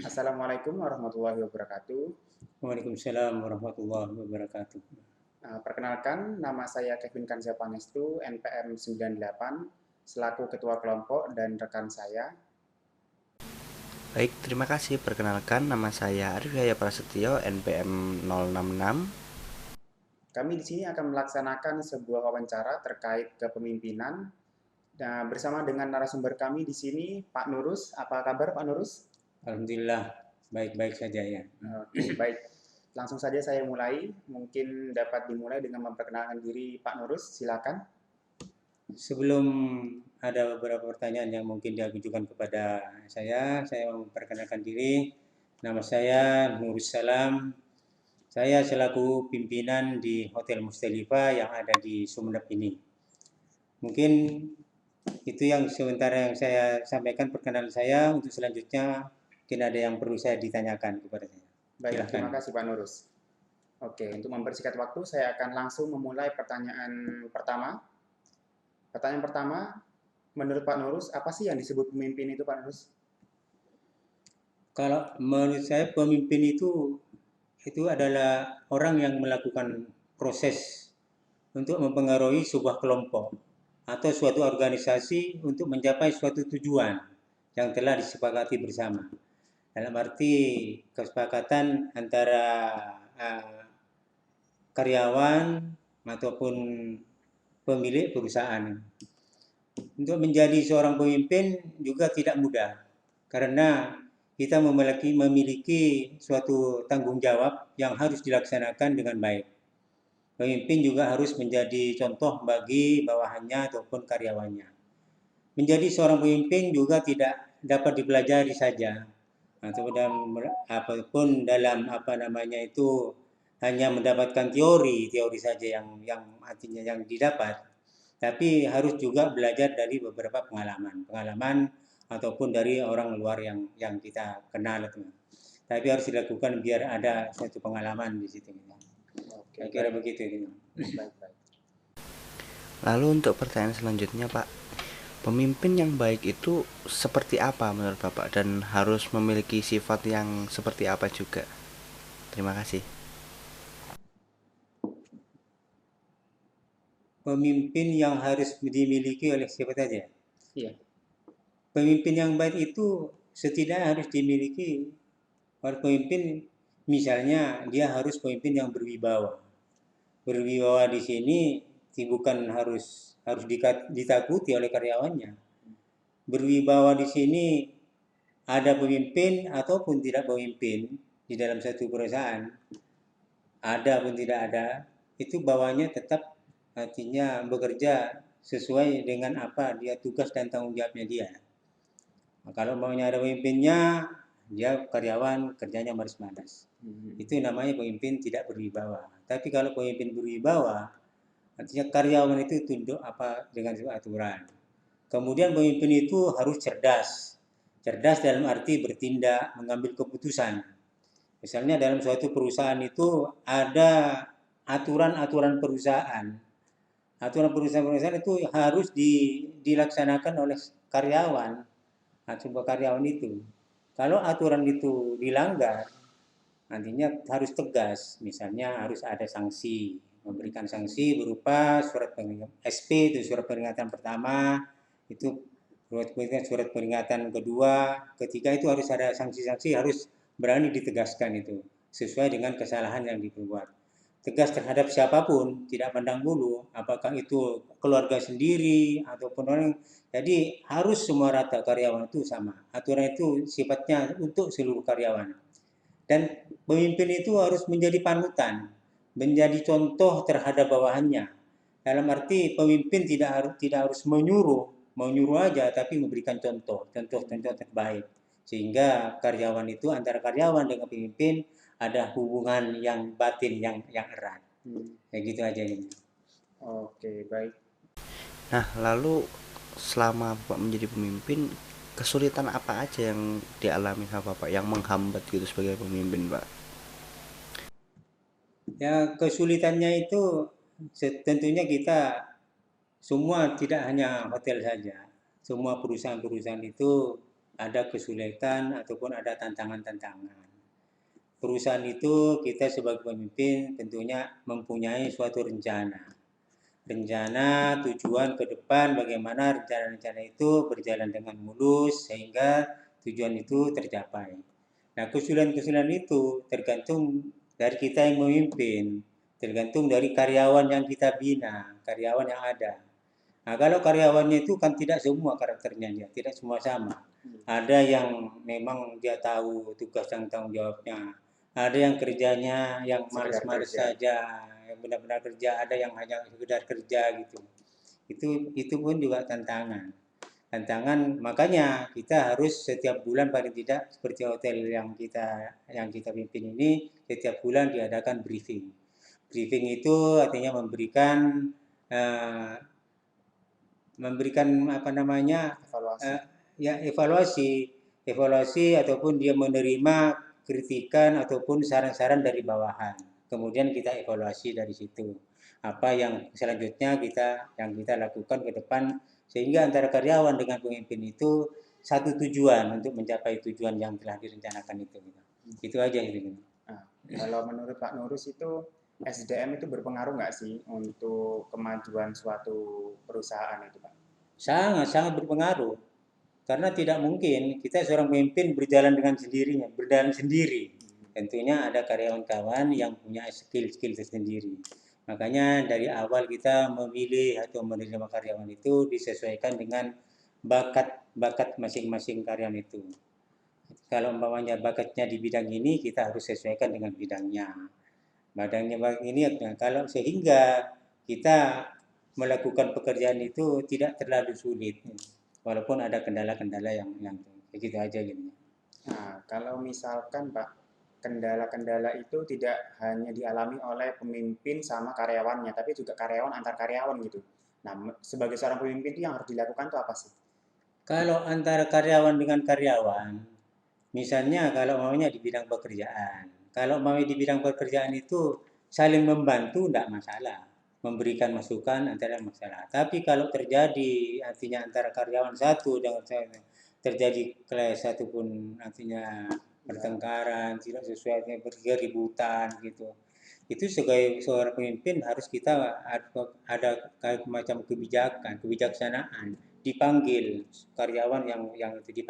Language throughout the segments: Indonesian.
Assalamualaikum warahmatullahi wabarakatuh. Waalaikumsalam warahmatullahi wabarakatuh. Perkenalkan, nama saya Kevin Kanza Pangestu, NPM 98, selaku Ketua Kelompok dan rekan saya. Baik, terima kasih. Perkenalkan, nama saya Arif Yahya Prasetyo, NPM 066. Kami di sini akan melaksanakan sebuah wawancara terkait kepemimpinan. Nah, bersama dengan narasumber kami di sini, Pak Nurus. Apa kabar, Pak Nurus? Alhamdulillah, baik-baik saja ya. Oke, baik. Langsung saja saya mulai. Mungkin dapat dimulai dengan memperkenalkan diri Pak Nurus. Silakan. Sebelum ada beberapa pertanyaan yang mungkin diajukan kepada saya memperkenalkan diri. Nama saya Nurus Salam. Saya selaku pimpinan di Hotel Musdalifah yang ada di Sumeneb ini. Mungkin itu yang sementara yang saya sampaikan perkenalan saya. Untuk selanjutnya mungkin ada yang perlu saya ditanyakan kepada saya. Baik, Silahkan. terima kasih Pak Nurus. Oke, untuk mempersingkat waktu, saya akan langsung memulai pertanyaan pertama. Pertanyaan pertama, menurut Pak Nurus, apa sih yang disebut pemimpin itu, Pak Nurus? Kalau menurut saya pemimpin itu adalah orang yang melakukan proses untuk mempengaruhi sebuah kelompok atau suatu organisasi untuk mencapai suatu tujuan yang telah disepakati bersama. Dalam arti kesepakatan antara uh, karyawan ataupun pemilik perusahaan. Untuk menjadi seorang pemimpin juga tidak mudah karena kita memiliki suatu tanggung jawab yang harus dilaksanakan dengan baik. Pemimpin juga harus menjadi contoh bagi bawahannya ataupun karyawannya. Menjadi seorang pemimpin juga tidak dapat dipelajari saja apapun dalam apa namanya itu hanya mendapatkan teori saja yang artinya yang didapat, tapi harus juga belajar dari beberapa pengalaman ataupun dari orang luar yang kita kenal itu. Tapi harus dilakukan biar ada suatu pengalaman di situ. Oke, Saya kira baik. begitu. Baik, baik. Lalu untuk pertanyaan selanjutnya, Pak, pemimpin yang baik itu seperti apa menurut Bapak dan harus memiliki sifat yang seperti apa juga? Terima kasih. Pemimpin yang harus dimiliki oleh siapa saja. Iya. Pemimpin yang baik itu setidaknya harus dimiliki oleh pemimpin, misalnya dia harus pemimpin yang berwibawa. Berwibawa di sini bukan harus ditakuti oleh karyawannya. Berwibawa di sini ada pemimpin ataupun tidak pemimpin di dalam satu perusahaan, ada pun tidak ada, itu bawahnya tetap artinya bekerja sesuai dengan apa dia tugas dan tanggung jawabnya dia. Nah, kalau maunya ada pemimpinnya, dia karyawan kerjanya malas-malas. Itu namanya pemimpin tidak berwibawa. Tapi kalau pemimpin berwibawa, artinya karyawan itu tunduk apa dengan sebuah aturan. Kemudian pemimpin itu harus cerdas. Cerdas dalam arti bertindak, mengambil keputusan. Misalnya dalam suatu perusahaan itu ada aturan-aturan perusahaan. Aturan perusahaan-perusahaan itu harus dilaksanakan oleh karyawan, sebuah karyawan itu. Kalau aturan itu dilanggar, nantinya harus tegas. Misalnya harus ada sanksi, memberikan sanksi berupa surat peringatan SP itu surat peringatan pertama, itu surat peringatan kedua, ketiga itu harus ada sanksi-sanksi, harus berani ditegaskan itu sesuai dengan kesalahan yang diperbuat. Tegas terhadap siapapun, tidak pandang bulu, apakah itu keluarga sendiri ataupun orang. Jadi harus semua rata karyawan itu sama. Aturan itu sifatnya untuk seluruh karyawan. Dan pemimpin itu harus menjadi panutan, menjadi contoh terhadap bawahannya. Dalam arti pemimpin tidak harus menyuruh aja, tapi memberikan contoh terbaik. Sehingga karyawan itu antara karyawan dengan pemimpin ada hubungan yang batin yang erat. Kayak gitu aja ini. Oke, baik. Nah, lalu selama Bapak menjadi pemimpin, kesulitan apa aja yang dialami sama Bapak yang menghambat gitu sebagai pemimpin, Pak? Ya kesulitannya itu tentunya kita semua, tidak hanya hotel saja. Semua perusahaan-perusahaan itu ada kesulitan ataupun ada tantangan-tantangan. Perusahaan itu kita sebagai pemimpin tentunya mempunyai suatu rencana. Rencana tujuan ke depan bagaimana rencana-rencana itu berjalan dengan mulus sehingga tujuan itu tercapai. Nah, kesulitan-kesulitan itu tergantung dari kita yang memimpin, tergantung dari karyawan yang kita bina, karyawan yang ada. Nah, kalau karyawannya itu kan tidak semua karakternya dia, tidak semua sama. Ada yang memang dia tahu tugas dan tanggung jawabnya. Ada yang kerjanya yang Sekedar males-males kerja. saja, yang benar-benar kerja, ada yang hanya sekedar kerja gitu. Itu pun juga tantangan. Tantangan makanya kita harus setiap bulan paling tidak seperti hotel yang kita pimpin ini setiap bulan diadakan briefing. Briefing itu artinya eh, memberikan apa namanya Evaluasi. ya evaluasi ataupun dia menerima kritikan ataupun saran-saran dari bawahan. Kemudian kita evaluasi dari situ. Apa yang selanjutnya kita lakukan ke depan sehingga antara karyawan dengan pemimpin itu satu tujuan untuk mencapai tujuan yang telah direncanakan itu. Itu aja itu. Nah, kalau menurut Pak Nurus itu SDM itu berpengaruh nggak sih untuk kemajuan suatu perusahaan itu, Pak? Sangat-sangat berpengaruh. Karena tidak mungkin kita seorang pemimpin berjalan dengan sendirinya, berjalan sendiri. Tentunya ada karyawan-karyawan yang punya skill-skill tersendiri. Makanya dari awal kita memilih atau menerima karyawan itu disesuaikan dengan bakat-bakat masing-masing karyawan itu. Kalau umpamanya bakatnya di bidang ini, kita harus sesuaikan dengan bidangnya. Badannya ini kalau sehingga kita melakukan pekerjaan itu tidak terlalu sulit walaupun ada kendala-kendala yang begitu aja gitu. Nah, kalau misalkan Pak, kendala-kendala itu tidak hanya dialami oleh pemimpin sama karyawannya, tapi juga karyawan antar karyawan gitu. Nah, sebagai seorang pemimpin itu yang harus dilakukan itu apa sih? Kalau antara karyawan dengan karyawan, misalnya kalau maunya di bidang pekerjaan, kalau mau di bidang pekerjaan itu saling membantu tidak masalah, memberikan masukan antara masalah. Tapi kalau terjadi artinya antara karyawan satu dengan terjadi clash ataupun artinya Ya, pertengkaran tidak sesuai dengan keributan gitu. Itu sebagai seorang pemimpin harus kita ada macam kebijaksanaan, dipanggil karyawan yang itu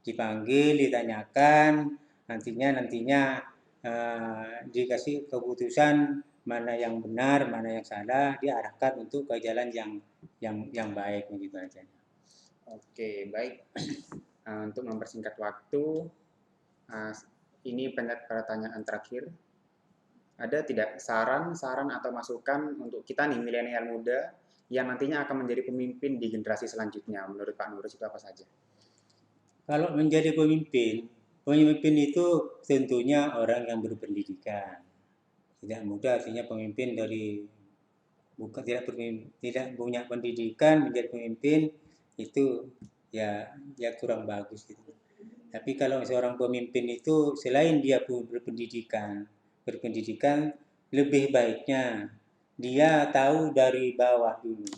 dipanggil, ditanyakan, nantinya dikasih keputusan mana yang benar, mana yang salah, diarahkan untuk ke jalan yang baik begitu aja. oke, baik. Untuk mempersingkat waktu, uh, ini pertanyaan terakhir. Ada tidak saran-saran atau masukan untuk kita nih milenial muda yang nantinya akan menjadi pemimpin di generasi selanjutnya? Menurut Pak Nurus itu apa saja? Kalau menjadi pemimpin itu tentunya orang yang berpendidikan. Tidak mudah artinya pemimpin dari bukan tidak punya pendidikan menjadi pemimpin itu ya kurang bagus gitu. Tapi kalau seorang pemimpin itu selain dia berpendidikan lebih baiknya dia tahu dari bawah dulu.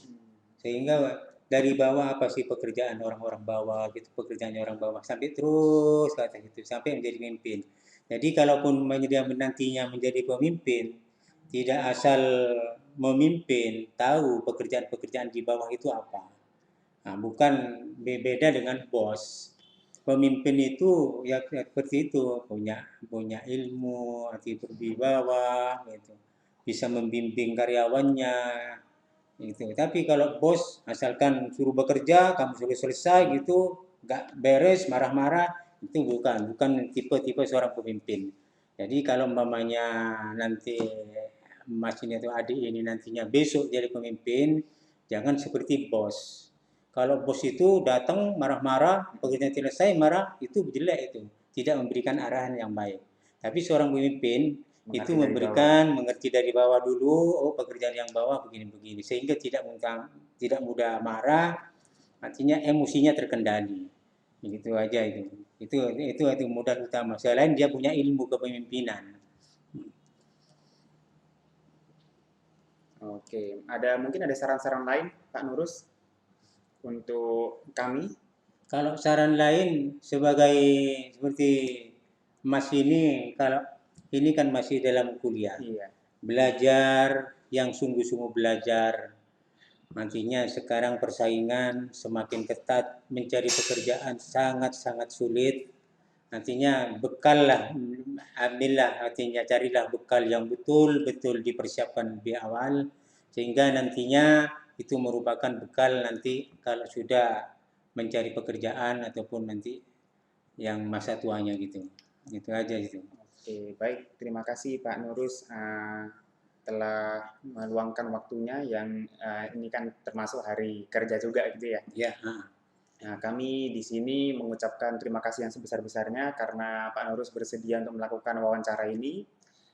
Sehingga dari bawah apa sih pekerjaan orang-orang bawah gitu, pekerjaannya orang bawah sampai terus ke atas itu sampai menjadi pemimpin. Jadi kalaupun dia nantinya menjadi pemimpin, tidak asal memimpin, tahu pekerjaan-pekerjaan di bawah itu apa. Nah, bukan beda dengan bos. Pemimpin itu ya seperti itu, punya ilmu, arti berwibawa, gitu. Bisa membimbing karyawannya, gitu. Tapi kalau bos asalkan suruh bekerja, kamu sudah selesai gitu, nggak beres, marah-marah, itu bukan tipe-tipe seorang pemimpin. Jadi kalau umpamanya nanti Mas ini atau adik ini nantinya besok jadi pemimpin, jangan seperti bos. Kalau bos itu datang marah-marah, pekerjaan selesai marah, itu jelek itu. Tidak memberikan arahan yang baik. Tapi seorang pemimpin itu Mengerti dari bawah. mengerti dari bawah dulu, oh pekerjaan yang bawah begini-begini. Sehingga tidak mudah marah, artinya emosinya terkendali. Begitu aja itu. Itu modal utama. Selain dia punya ilmu kepemimpinan. Oke, mungkin ada saran-saran lain Pak Nurus untuk kami? Kalau saran lain sebagai seperti Mas ini, kalau ini kan masih dalam kuliah, Iya, belajar yang sungguh-sungguh belajar. Nantinya sekarang persaingan semakin ketat, mencari pekerjaan sangat-sangat sulit. Nantinya bekallah, ambillah, artinya carilah bekal yang betul-betul dipersiapkan di awal, sehingga nantinya itu merupakan bekal nanti kalau sudah mencari pekerjaan ataupun nanti yang masa tuanya gitu. Itu aja gitu. oke, baik. Terima kasih Pak Nurus telah meluangkan waktunya yang ini kan termasuk hari kerja juga gitu ya. Ya, Nah, kami di sini mengucapkan terima kasih yang sebesar-besarnya karena Pak Nurus bersedia untuk melakukan wawancara ini.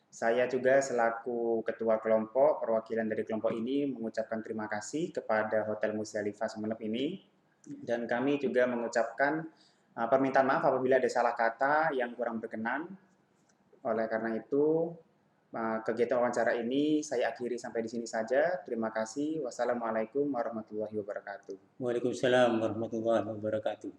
Saya juga selaku ketua kelompok, perwakilan dari kelompok ini mengucapkan terima kasih kepada Hotel Musdalifah Sumeneb ini. Dan kami juga mengucapkan permintaan maaf apabila ada salah kata yang kurang berkenan. Oleh karena itu, kegiatan wawancara ini saya akhiri sampai di sini saja. Terima kasih. Wassalamualaikum warahmatullahi wabarakatuh. Waalaikumsalam warahmatullahi wabarakatuh.